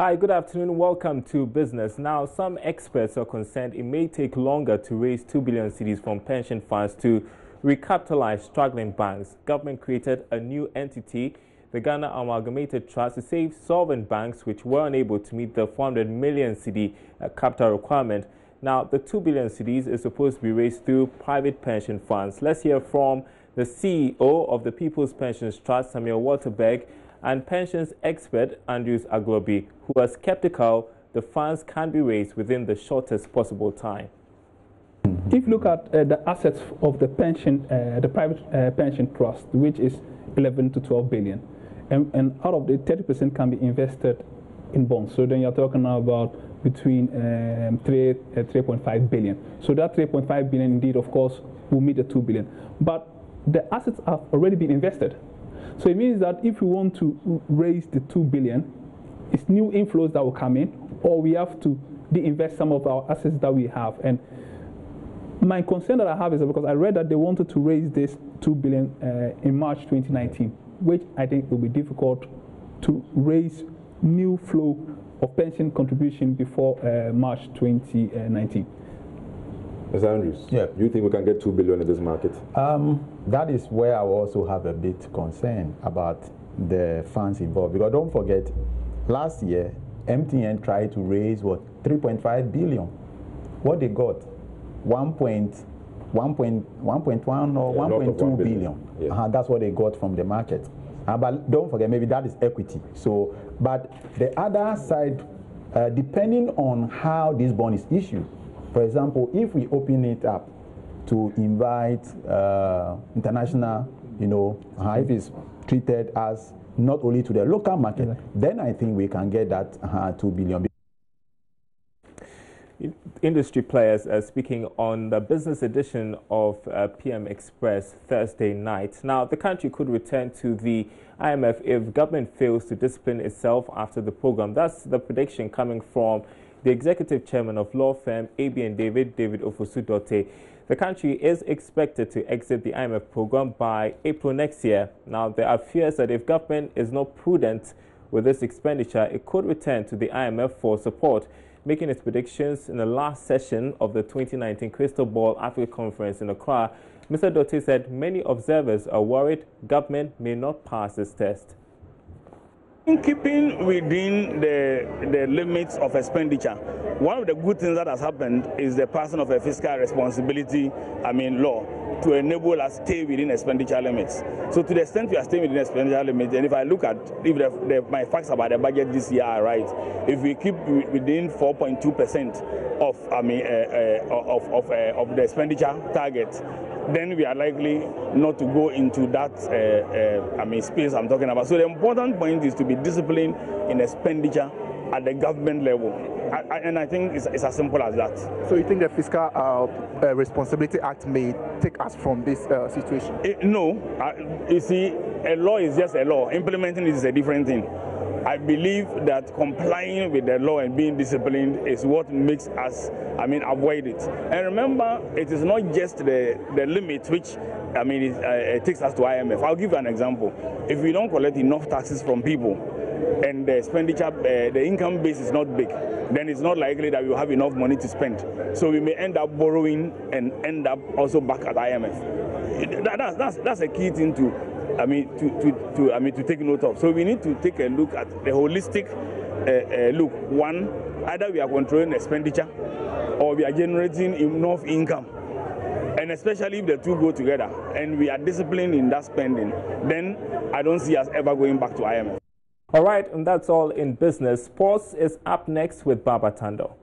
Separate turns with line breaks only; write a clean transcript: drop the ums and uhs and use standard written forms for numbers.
Hi, good afternoon. Welcome to Business. Now, some experts are concerned it may take longer to raise 2 billion cedis from pension funds to recapitalize struggling banks. Government created a new entity, the Ghana Amalgamated Trust, to save solvent banks which were unable to meet the 400 million cedi capital requirement. Now, the 2 billion cedis is supposed to be raised through private pension funds. Let's hear from the CEO of the People's Pensions Trust, Samuel Waterberg, and pensions expert Andrews Aglobi, who are skeptical the funds can be raised within the shortest possible time.
If you look at the assets of the private pension trust, which is 11 to 12 billion, and out of the 30% can be invested in bonds. So then you're talking about between 3.5 billion. So that 3.5 billion indeed, of course, will meet the 2 billion. But the assets have already been invested. So it means that if we want to raise the 2 billion, it's new inflows that will come in, or we have to de-invest some of our assets that we have. And my concern that I have is because I read that they wanted to raise this 2 billion in March 2019, which I think will be difficult to raise new flow of pension contribution before March 2019.
Mr. Andrews, do you think we can get 2 billion in this market?
That is where I also have a bit concern about the funds involved, because don't forget, last year MTN tried to raise 3.5 billion. What they got, 1.1 or 1.2 billion.
Yeah.
That's what they got from the market. But don't forget, maybe that is equity. So, but the other side, depending on how this bond is issued. For example, if we open it up to invite international, if it's treated as not only to the local market, then I think we can get that 2 billion.
Industry players are speaking on the business edition of PM Express Thursday night. Now, the country could return to the IMF if government fails to discipline itself after the program. That's the prediction coming from the executive chairman of law firm AB & David Ofosu-Dotte. The country is expected to exit the IMF program by April next year. Now, there are fears that if government is not prudent with this expenditure, it could return to the IMF for support. Making its predictions in the last session of the 2019 Crystal Ball Africa Conference in Accra, Mr. Dotte said many observers are worried government may not pass this test.
In keeping within the limits of expenditure, one of the good things that has happened is the passing of a fiscal responsibility, law, to enable us to stay within expenditure limits. So to the extent we are staying within expenditure limits, and if I look at if my facts about the budget this year are right, if we keep within 4.2% of the expenditure target, then we are likely not to go into that space I'm talking about. So the important point is to be disciplined in expenditure at the government level. And I think it's as simple as that.
So you think the Fiscal Responsibility Act may take us from this situation?
No. You see, a law is just a law. Implementing it is a different thing. I believe that complying with the law and being disciplined is what makes us, avoid it. And remember, it is not just the limit which, it takes us to IMF. I'll give you an example. If we don't collect enough taxes from people and the expenditure, the income base is not big, then it's not likely that we will have enough money to spend. So we may end up borrowing and end up also back at IMF. That's a key thing to take note of. So we need to take a look at the holistic look. One, either we are controlling expenditure or we are generating enough income. And especially if the two go together and we are disciplined in that spending, then I don't see us ever going back to IMF.
All right, and that's all in business. Sports is up next with Baba Tando.